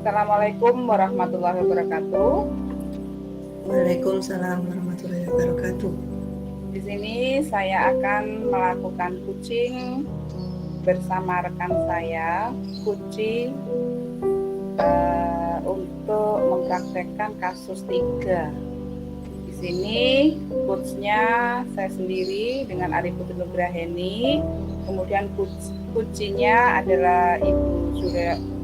Assalamualaikum warahmatullahi wabarakatuh. Waalaikumsalam warahmatullahi wabarakatuh. Di sini saya akan melakukan coaching bersama rekan saya, Kuci, untuk mempraktekkan kasus 3. Di sini coachnya saya sendiri dengan Arif Putri Nugraheni, kemudian kucinya adalah Ibu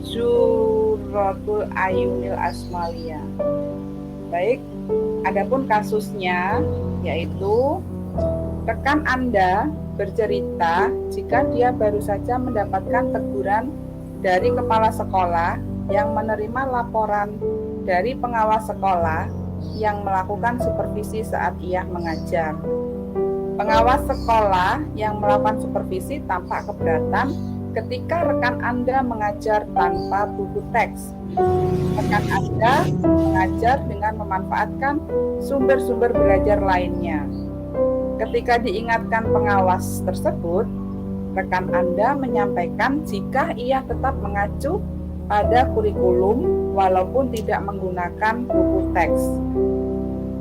Suratul Ayunil Asmalia. Baik, adapun kasusnya yaitu rekan Anda bercerita jika dia baru saja mendapatkan teguran dari kepala sekolah yang menerima laporan dari pengawas sekolah yang melakukan supervisi saat ia mengajar. Pengawas sekolah yang melakukan supervisi tampak keberatan ketika rekan Anda mengajar tanpa buku teks. Rekan Anda mengajar dengan memanfaatkan sumber-sumber belajar lainnya. Ketika diingatkan pengawas tersebut, rekan Anda menyampaikan jika ia tetap mengacu pada kurikulum walaupun tidak menggunakan buku teks.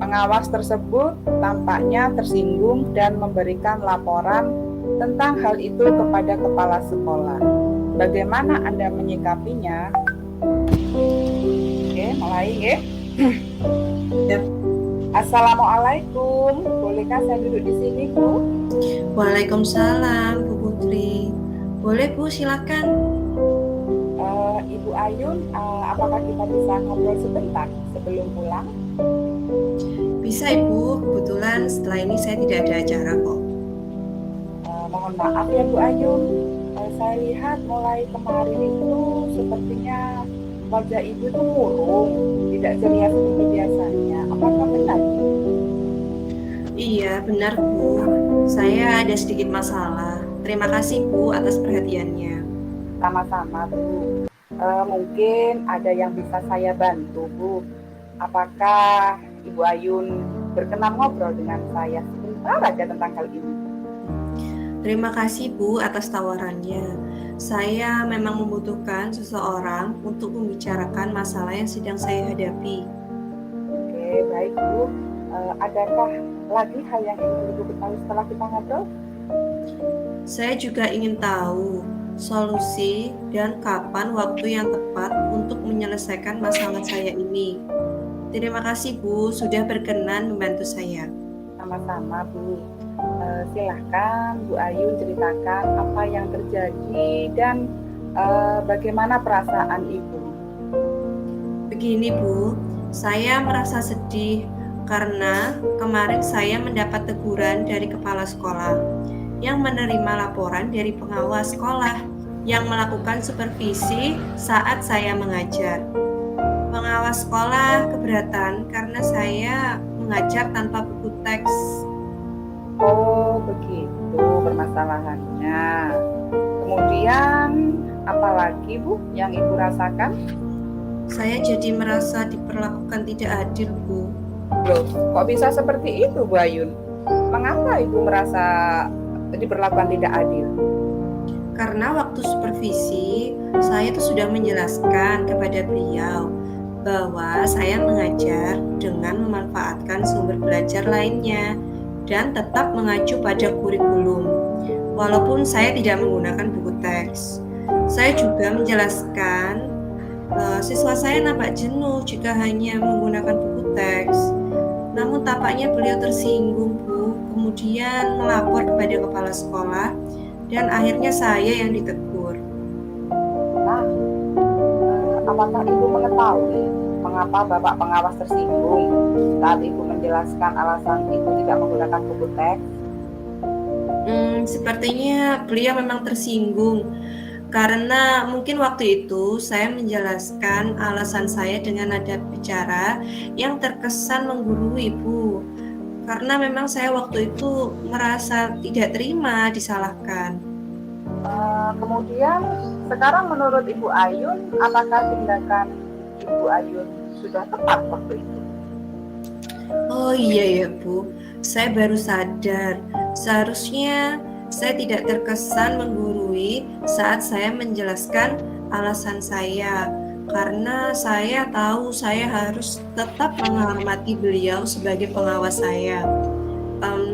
Pengawas tersebut tampaknya tersinggung dan memberikan laporan tentang hal itu kepada kepala sekolah. Bagaimana Anda menyikapinya? Oke, mulai ya. Ya. Assalamualaikum. Bolehkah saya duduk di sini, Bu? Waalaikumsalam, Bu Putri. Boleh, Bu, silakan. Ibu Ayun, apakah kita bisa ngobrol sebentar sebelum pulang? Bisa, Ibu. Kebetulan setelah ini saya tidak ada acara kok. Mohon maaf ya Bu Ayun, saya lihat mulai kemarin itu sepertinya wajah Ibu itu murung, tidak ceria seperti biasanya. Apakah benar? Iya, benar, Bu. Saya ada sedikit masalah. Terima kasih, Bu, atas perhatiannya. Sama-sama, Bu. Mungkin ada yang bisa saya bantu, Bu. Apakah Ibu Ayun berkenan ngobrol dengan saya sebentar aja tentang hal ini? Terima kasih, Bu, atas tawarannya. Saya memang membutuhkan seseorang untuk membicarakan masalah yang sedang saya hadapi. Oke, baik, Bu. Adakah lagi hal yang ingin Ibu ketahui setelah kita ngobrol? Saya juga ingin tahu solusi dan kapan waktu yang tepat untuk menyelesaikan masalah saya ini. Terima kasih, Bu, sudah berkenan membantu saya. Sama-sama, Bu. Silahkan Bu Ayu ceritakan apa yang terjadi dan bagaimana perasaan Ibu. Begini, Bu, saya merasa sedih karena kemarin saya mendapat teguran dari kepala sekolah yang menerima laporan dari pengawas sekolah yang melakukan supervisi saat saya mengajar. Pengawas sekolah keberatan karena saya mengajar tanpa buku teks. Oh, begitu permasalahannya. Kemudian apa lagi, Bu, yang Ibu rasakan? Saya jadi merasa diperlakukan tidak adil, Bu. Loh, kok bisa seperti itu, Bu Ayun? Mengapa Ibu merasa diperlakukan tidak adil? Karena waktu supervisi, saya tuh sudah menjelaskan kepada beliau bahwa saya mengajar dengan memanfaatkan sumber belajar lainnya dan tetap mengacu pada kurikulum, walaupun saya tidak menggunakan buku teks. Saya juga menjelaskan siswa saya nampak jenuh jika hanya menggunakan buku teks. Namun tampaknya beliau tersinggung, Bu, kemudian melapor kepada kepala sekolah dan akhirnya saya yang ditegur. Nah, apakah Ibu mengetahui mengapa Bapak pengawas tersinggung saat Ibu menjelaskan alasan Ibu tidak menggunakan buku teks? Sepertinya beliau memang tersinggung karena mungkin waktu itu saya menjelaskan alasan saya dengan nada bicara yang terkesan menggurui, Bu. Karena memang saya waktu itu merasa tidak terima disalahkan. Kemudian sekarang menurut Ibu Ayun, apakah tindakan Ibu Ayun sudah tepat waktu itu? Oh iya ya, Bu, saya baru sadar. Seharusnya saya tidak terkesan menggurui saat saya menjelaskan alasan saya. karena saya tahu saya harus tetap menghormati beliau sebagai pengawas saya.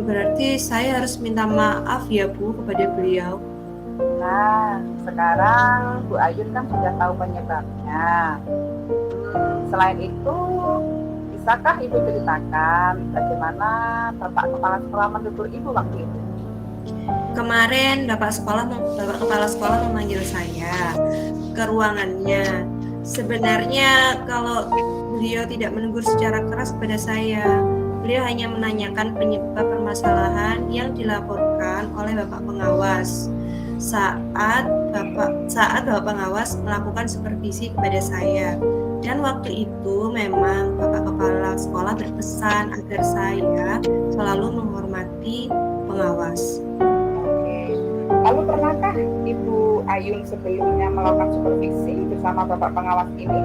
Berarti saya harus minta maaf ya Bu kepada beliau. Nah, sekarang Bu Ayun kan sudah tahu penyebabnya. Selain itu, bisakah Ibu ceritakan bagaimana Bapak Kepala Sekolah menegur Ibu waktu itu? Kemarin Bapak Kepala Sekolah memanggil saya ke ruangannya. Sebenarnya kalau beliau tidak menegur secara keras kepada saya, beliau hanya menanyakan penyebab permasalahan yang dilaporkan oleh Bapak Pengawas saat Bapak Pengawas melakukan supervisi kepada saya. Dan waktu itu memang Bapak Kepala Sekolah berpesan agar saya selalu menghormati pengawas. Lalu pernahkah Ibu Ayun sebelumnya melakukan supervisi bersama Bapak Pengawas ini?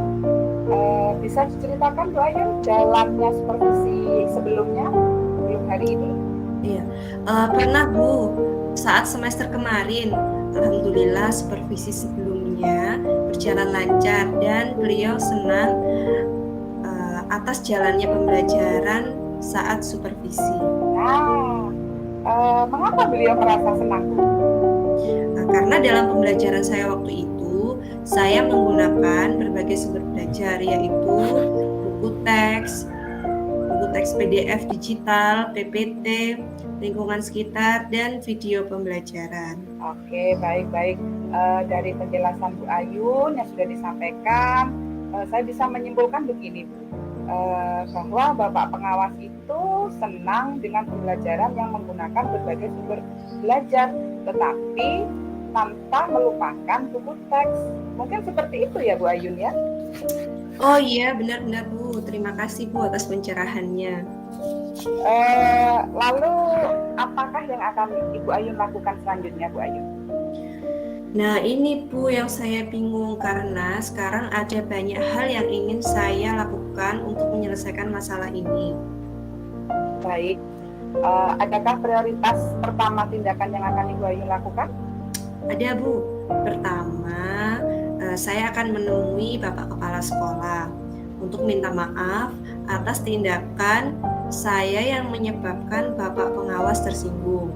Bisa diceritakan Bu Ayun jalannya supervisi sebelumnya, sebelum hari ini? Iya, pernah Bu. Saat semester kemarin, alhamdulillah supervisi sebelumnya berjalan lancar dan beliau senang atas jalannya pembelajaran saat supervisi. Nah, mengapa beliau merasa senang? Karena dalam pembelajaran saya waktu itu, saya menggunakan berbagai sumber belajar, yaitu buku teks PDF digital, PPT, lingkungan sekitar, dan video pembelajaran. Oke, baik-baik. Dari penjelasan Bu Ayun yang sudah disampaikan, saya bisa menyimpulkan begini, Bu. Bahwa Bapak Pengawas itu senang dengan pembelajaran yang menggunakan berbagai sumber belajar, tetapi tanpa melupakan buku teks. Mungkin seperti itu ya Bu Ayun ya? Oh iya, benar-benar Bu. Terima kasih Bu atas pencerahannya. Lalu apakah yang akan Ibu Ayun lakukan selanjutnya Bu Ayun? Nah ini Bu yang saya bingung, karena sekarang ada banyak hal yang ingin saya lakukan untuk menyelesaikan masalah ini. Baik, adakah prioritas pertama tindakan yang akan Ibu Ayun lakukan? Ada Bu. Pertama, saya akan menemui Bapak Kepala Sekolah untuk minta maaf atas tindakan saya yang menyebabkan Bapak Pengawas tersinggung.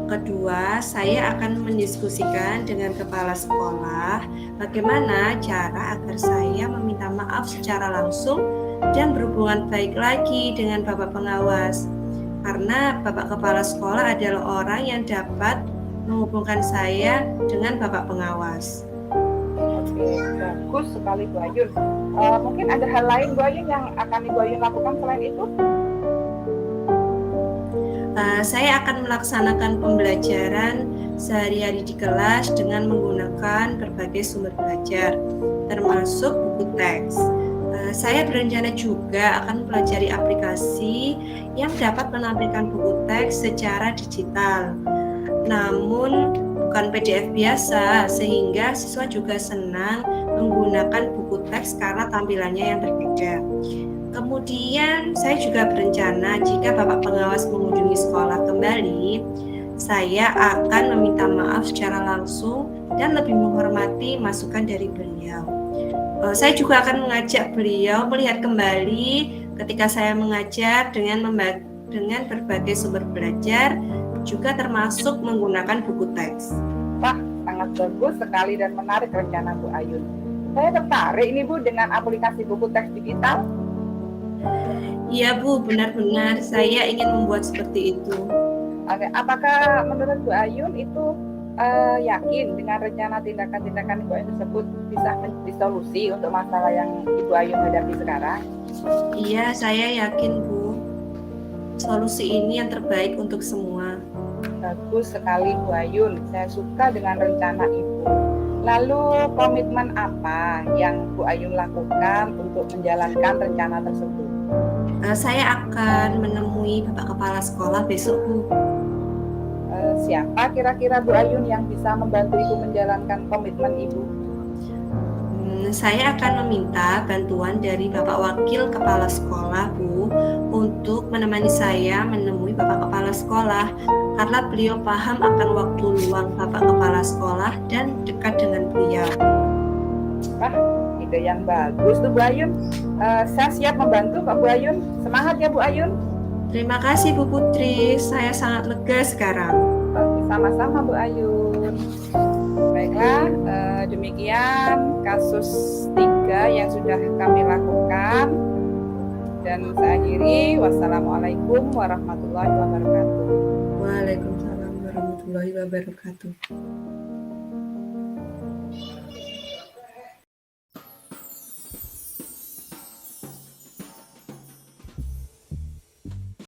Kedua, saya akan mendiskusikan dengan kepala sekolah bagaimana cara agar saya meminta maaf secara langsung dan berhubungan baik lagi dengan Bapak Pengawas. Karena Bapak Kepala Sekolah adalah orang yang dapat menghubungkan saya dengan Bapak Pengawas. Oke, bagus sekali Bu Ayun. Mungkin ada hal lain Bu Ayun yang akan Ibu Ayun lakukan selain itu? Saya akan melaksanakan pembelajaran sehari-hari di kelas dengan menggunakan berbagai sumber belajar, termasuk buku teks. Saya berencana juga akan mempelajari aplikasi yang dapat menampilkan buku teks secara digital, namun bukan PDF biasa, sehingga siswa juga senang menggunakan buku teks karena tampilannya yang berbeda. Kemudian saya juga berencana jika Bapak Pengawas mengunjungi sekolah kembali, saya akan meminta maaf secara langsung dan lebih menghormati masukan dari beliau. Saya juga akan mengajak beliau melihat kembali ketika saya mengajar dengan berbagai sumber belajar, juga termasuk menggunakan buku teks. Wah, sangat bagus sekali dan menarik rencana Bu Ayun. Saya tertarik ini Bu dengan aplikasi buku teks digital. Iya Bu, benar-benar saya ingin membuat seperti itu. Oke, apakah menurut Bu Ayun itu yakin dengan rencana tindakan-tindakan Ibu Ayun tersebut bisa menjadi solusi untuk masalah yang Ibu Ayun hadapi sekarang? Iya, saya yakin Bu. Solusi ini yang terbaik untuk semua. Bagus sekali Bu Ayun, saya suka dengan rencana Ibu. Lalu komitmen apa yang Bu Ayun lakukan untuk menjalankan rencana tersebut? Saya akan menemui Bapak Kepala Sekolah besok Bu. Siapa kira-kira Bu Ayun yang bisa membantu Ibu menjalankan komitmen Ibu? Saya akan meminta bantuan dari Bapak Wakil Kepala Sekolah Bu untuk menemani saya menemui Bapak Kepala Sekolah, karena beliau paham akan waktu luang Bapak Kepala Sekolah dan dekat dengan beliau. Wah, itu ide yang bagus tuh Bu Ayun. Saya siap membantu Kak Bu Ayun. Semangat ya Bu Ayun. Terima kasih Bu Putri, saya sangat lega sekarang. Oke, sama-sama Bu Ayun. Baiklah, demikian kasus 3 yang sudah kami lakukan. Dan saya akhiri, wassalamualaikum warahmatullahi wabarakatuh. Waalaikumsalam warahmatullahi wabarakatuh.